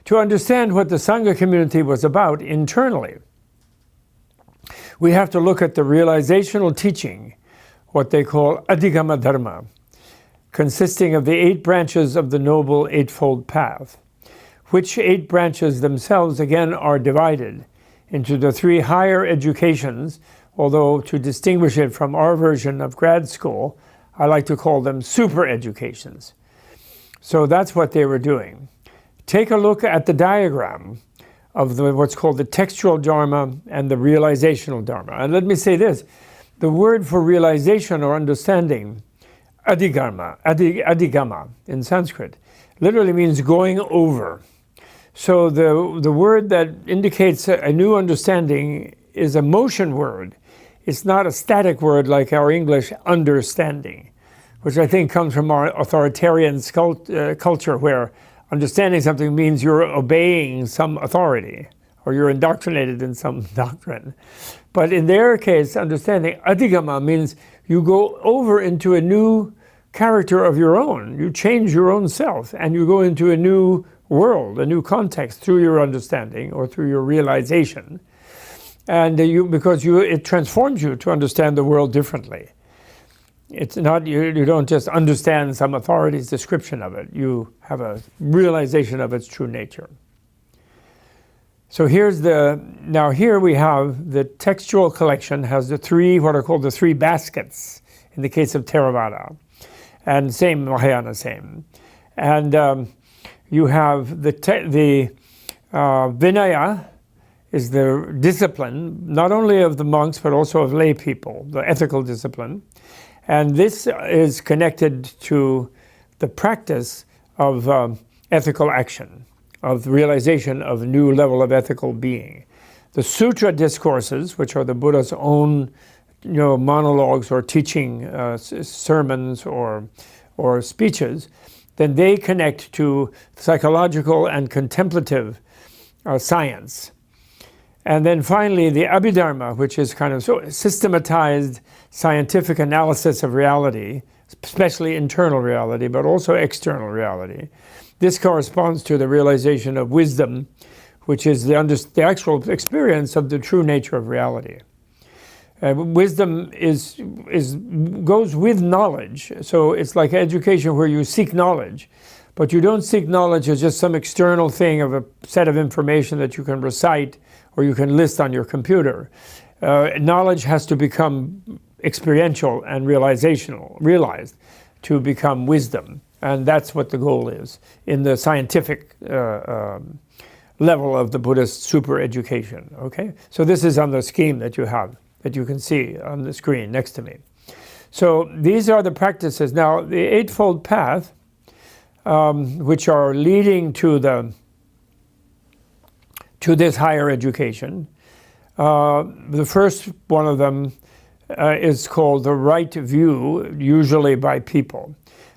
to understand what the Sangha community was about internally, we have to look at the realizational teaching, what they call Adhigama Dharma, consisting of the 8 branches of the Noble Eightfold Path, which 8 branches themselves again are divided into the 3 higher educations, although to distinguish it from our version of grad school, I like to call them super educations. So that's what they were doing. Take a look at the diagram of what's called the textual Dharma and the realizational Dharma. And let me say this, the word for realization or understanding, adhigama in Sanskrit, literally means going over. So the word that indicates a new understanding is a motion word. It's not a static word like our English understanding, which I think comes from our authoritarian culture where understanding something means you're obeying some authority or you're indoctrinated in some doctrine. But in their case, understanding, adhigama, means you go over into a new character of your own. You change your own self and you go into a new world, a new context through your understanding or through your realization. And it transforms you to understand the world differently. It's not, you don't just understand some authority's description of it. You have a realization of its true nature. So now here we have the textual collection has the 3, what are called the 3 baskets in the case of Theravada. And same, Mahayana, same. And you have the Vinaya is the discipline, not only of the monks, but also of lay people, the ethical discipline. And this is connected to the practice of ethical action, of realization of a new level of ethical being. The sutra discourses, which are the Buddha's own monologues or teaching sermons or speeches, then they connect to psychological and contemplative science. And then finally, the Abhidharma, which is kind of systematized scientific analysis of reality, especially internal reality, but also external reality. This corresponds to the realization of wisdom, which is the actual experience of the true nature of reality. Wisdom goes with knowledge. So it's like education where you seek knowledge, but you don't seek knowledge as just some external thing of a set of information that you can recite or you can list on your computer. Knowledge has to become experiential and realized to become wisdom. And that's what the goal is in the scientific level of the Buddhist super education. Okay? So this is on the scheme that you have, that you can see on the screen next to me. So these are the practices. Now, the Eightfold Path, which are leading to this higher education. The first one of them is called the right view, usually by people.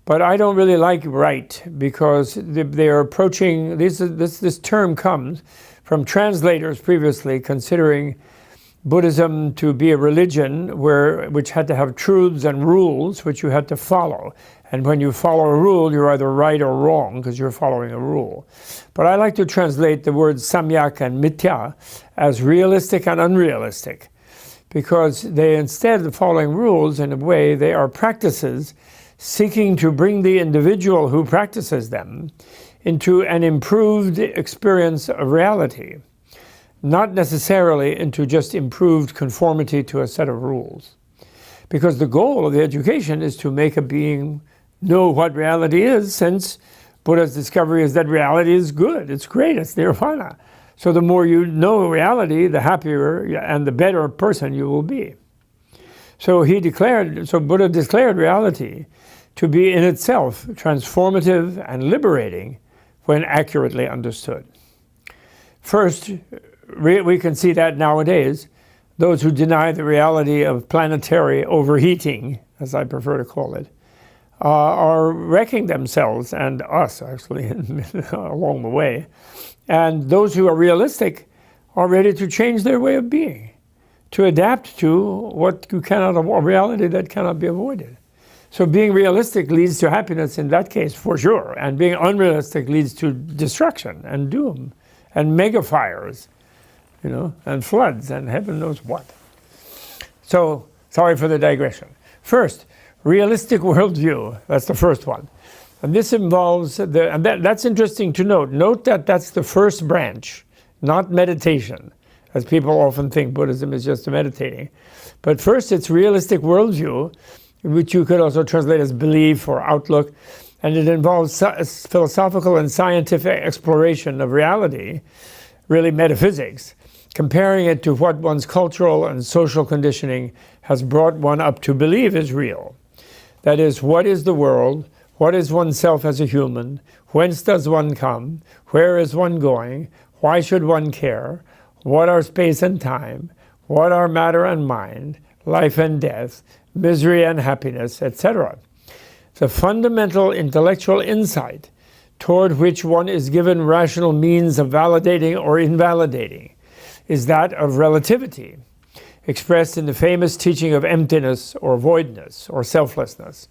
But I don't really like right because they are approaching, this term comes from translators previously considering Buddhism to be a religion which had to have truths and rules which you had to follow. And when you follow a rule, you're either right or wrong because you're following a rule. But I like to translate the words samyak and mithya as realistic and unrealistic, because they, instead of following rules in a way, they are practices seeking to bring the individual who practices them into an improved experience of reality, not necessarily into just improved conformity to a set of rules. Because the goal of the education is to make a being know what reality is, since Buddha's discovery is that reality is good, it's great, it's nirvana. So the more you know reality, the happier and the better person you will be. So Buddha declared reality to be in itself transformative and liberating when accurately understood. First, we can see that nowadays, those who deny the reality of planetary overheating, as I prefer to call it, are wrecking themselves, and us actually, along the way. And those who are realistic are ready to change their way of being, to adapt to a reality that cannot be avoided. So being realistic leads to happiness in that case, for sure. And being unrealistic leads to destruction and doom and mega fires, and floods and heaven knows what. So, sorry for the digression. First, realistic worldview. That's the first one. And this involves, that's interesting to note. Note that that's the first branch, not meditation, as people often think Buddhism is just meditating. But first, it's realistic worldview, which you could also translate as belief or outlook. And it involves philosophical and scientific exploration of reality, really metaphysics, comparing it to what one's cultural and social conditioning has brought one up to believe is real. That is, what is the world? What is oneself as a human? Whence does one come? Where is one going? Why should one care? What are space and time? What are matter and mind? Life and death? Misery and happiness, etc. The fundamental intellectual insight toward which one is given rational means of validating or invalidating is that of relativity, expressed in the famous teaching of emptiness or voidness or selflessness,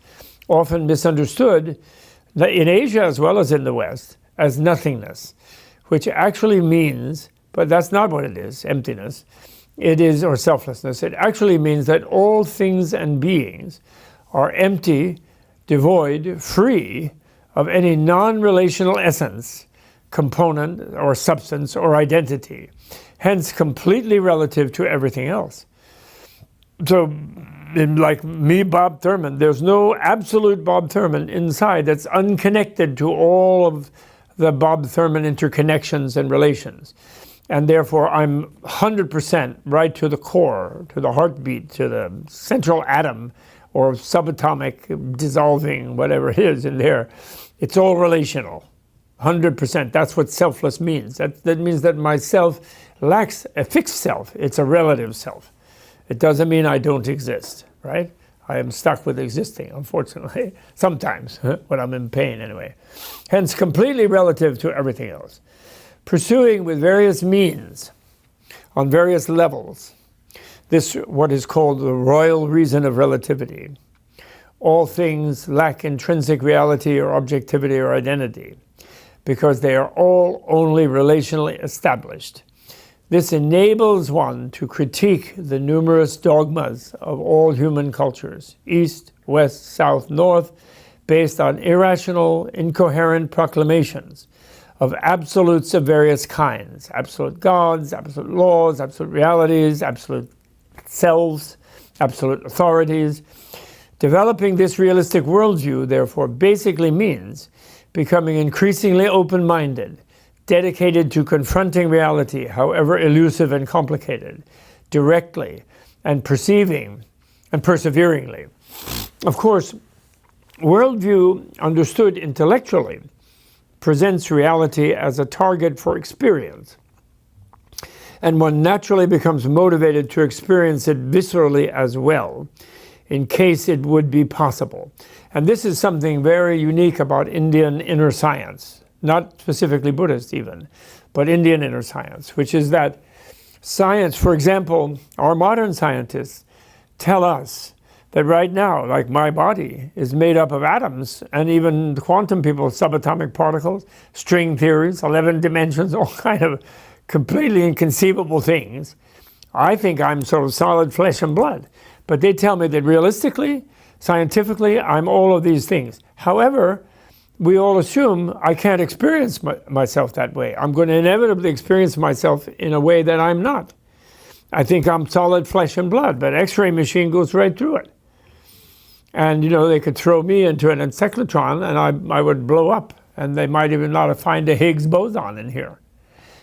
often misunderstood in Asia as well as in the West as nothingness, which actually means, but that's not what it is, emptiness, it is, or selflessness, it actually means that all things and beings are empty, devoid, free of any non-relational essence, component, or substance, or identity, hence completely relative to everything else. So, like me, Bob Thurman, there's no absolute Bob Thurman inside that's unconnected to all of the Bob Thurman interconnections and relations. And therefore, I'm 100% right to the core, to the heartbeat, to the central atom, or subatomic dissolving, whatever it is in there. It's all relational, 100%. That's what selfless means. That means that myself lacks a fixed self. It's a relative self. It doesn't mean I don't exist, right? I am stuck with existing, unfortunately, sometimes, when I'm in pain anyway. Hence, completely relative to everything else. Pursuing with various means, on various levels, this, what is called the royal reason of relativity. All things lack intrinsic reality or objectivity or identity, because they are all only relationally established. This enables one to critique the numerous dogmas of all human cultures, East, West, South, North, based on irrational, incoherent proclamations of absolutes of various kinds, absolute gods, absolute laws, absolute realities, absolute selves, absolute authorities. Developing this realistic worldview, therefore, basically means becoming increasingly open-minded, dedicated to confronting reality, however elusive and complicated, directly and perceiving and perseveringly. Of course, worldview understood intellectually presents reality as a target for experience, and one naturally becomes motivated to experience it viscerally as well, in case it would be possible. And this is something very unique about Indian inner science, not specifically Buddhist even, but Indian inner science, which is that science, for example, our modern scientists tell us that right now, like my body, is made up of atoms, and even the quantum people, subatomic particles, string theories, 11 dimensions, all kind of completely inconceivable things. I think I'm sort of solid flesh and blood. But they tell me that realistically, scientifically, I'm all of these things. However, we all assume I can't experience myself that way. I'm going to inevitably experience myself in a way that I'm not. I think I'm solid flesh and blood, but X-ray machine goes right through it. And, they could throw me into an encyclotron and I would blow up, and they might even not find a Higgs boson in here.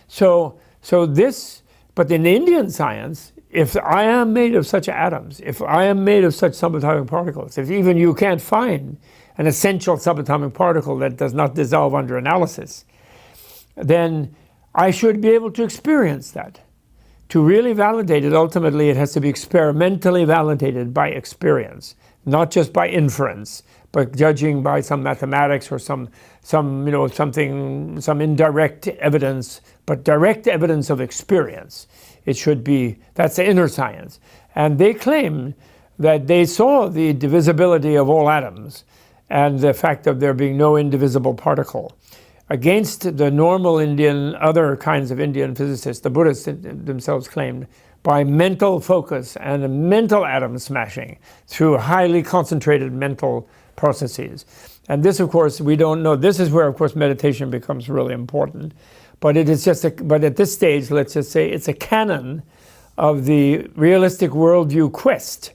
So this, but in Indian science, if I am made of such atoms, if I am made of such subatomic particles, if even you can't find an essential subatomic particle that does not dissolve under analysis, then I should be able to experience that. To really validate it, ultimately, it has to be experimentally validated by experience, not just by inference, but judging by some mathematics or some indirect evidence, but direct evidence of experience. It should be, that's the inner science. And they claim that they saw the divisibility of all atoms and the fact of there being no indivisible particle against the normal Indian, other kinds of Indian physicists, the Buddhists themselves claimed, by mental focus and mental atom smashing through highly concentrated mental processes. And this, of course, we don't know. This is where, of course, meditation becomes really important. But it is just but at this stage, let's just say it's a canon of the realistic worldview quest,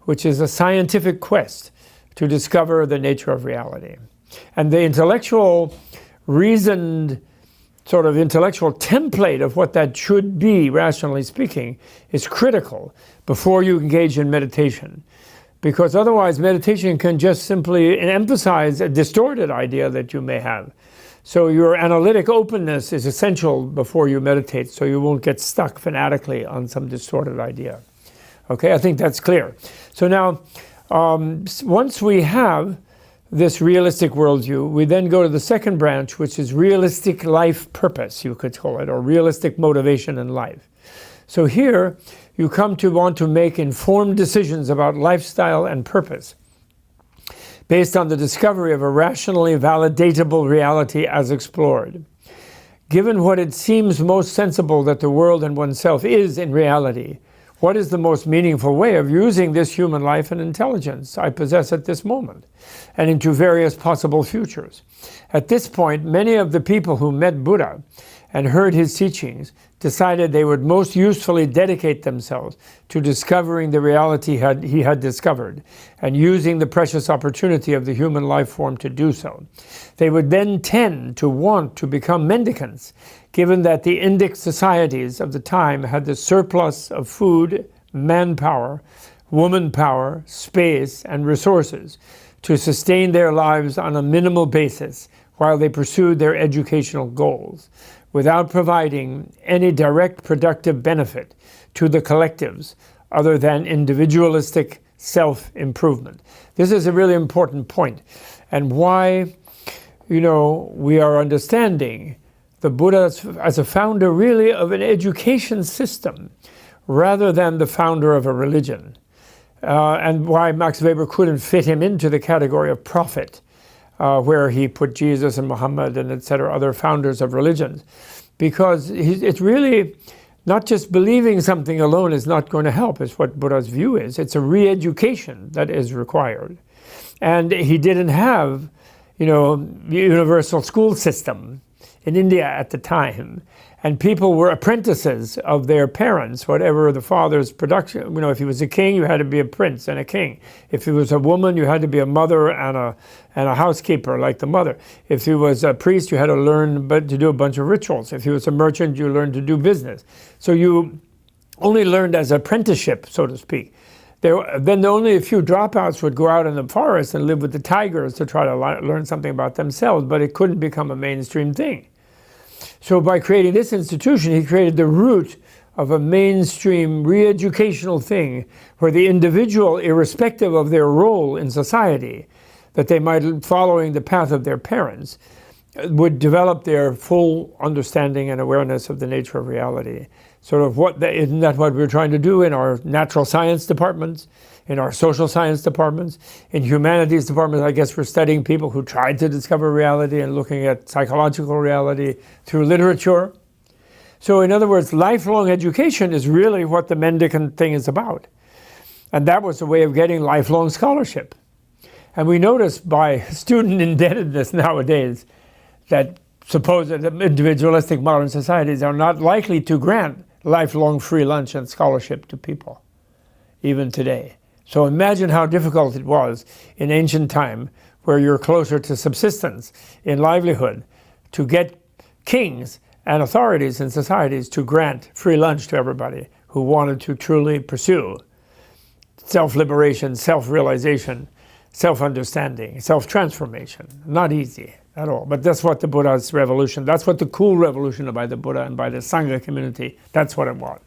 which is a scientific quest to discover the nature of reality. And the intellectual, reasoned, sort of intellectual template of what that should be, rationally speaking, is critical before you engage in meditation. Because otherwise, meditation can just simply emphasize a distorted idea that you may have. So your analytic openness is essential before you meditate, so you won't get stuck fanatically on some distorted idea. Okay, I think that's clear. So now, once we have this realistic worldview, we then go to the second branch, which is realistic life purpose, you could call it, or realistic motivation in life. So here, you come to want to make informed decisions about lifestyle and purpose based on the discovery of a rationally validatable reality as explored. Given what it seems most sensible that the world and oneself is in reality, what is the most meaningful way of using this human life and intelligence I possess at this moment, and into various possible futures? At this point, many of the people who met Buddha and heard his teachings decided they would most usefully dedicate themselves to discovering the reality he had discovered and using the precious opportunity of the human life form to do so. They would then tend to want to become mendicants, given that the Indic societies of the time had the surplus of food, manpower, woman power, space, and resources to sustain their lives on a minimal basis while they pursued their educational goals, without providing any direct productive benefit to the collectives other than individualistic self-improvement. This is a really important point, and why, we are understanding the Buddha as a founder really of an education system rather than the founder of a religion, and why Max Weber couldn't fit him into the category of prophet, where he put Jesus and Muhammad and etc., other founders of religions. Because it's really not just believing something alone is not going to help, is what Buddha's view is. It's a re-education that is required. And he didn't have, universal school system in India at the time. And people were apprentices of their parents, whatever the father's production. If he was a king, you had to be a prince and a king. If he was a woman, you had to be a mother and a housekeeper like the mother. If he was a priest, you had to learn to do a bunch of rituals. If he was a merchant, you learned to do business. So you only learned as apprenticeship, so to speak. Then only a few dropouts would go out in the forest and live with the tigers to try to learn something about themselves, but it couldn't become a mainstream thing. So by creating this institution, he created the root of a mainstream re-educational thing where the individual, irrespective of their role in society, that they might, following the path of their parents, would develop their full understanding and awareness of the nature of reality. Isn't that what we're trying to do in our natural science departments, in our social science departments, in humanities departments? I guess we're studying people who tried to discover reality and looking at psychological reality through literature. So in other words, lifelong education is really what the Mendicant thing is about. And that was a way of getting lifelong scholarship. And we notice by student indebtedness nowadays that supposed individualistic modern societies are not likely to grant lifelong free lunch and scholarship to people, even today. So imagine how difficult it was in ancient time, where you're closer to subsistence in livelihood, to get kings and authorities in societies to grant free lunch to everybody who wanted to truly pursue self-liberation, self-realization, self-understanding, self-transformation. Not easy at all. But that's what the Buddha's revolution, that's what the cool revolution by the Buddha and by the Sangha community, that's what it was.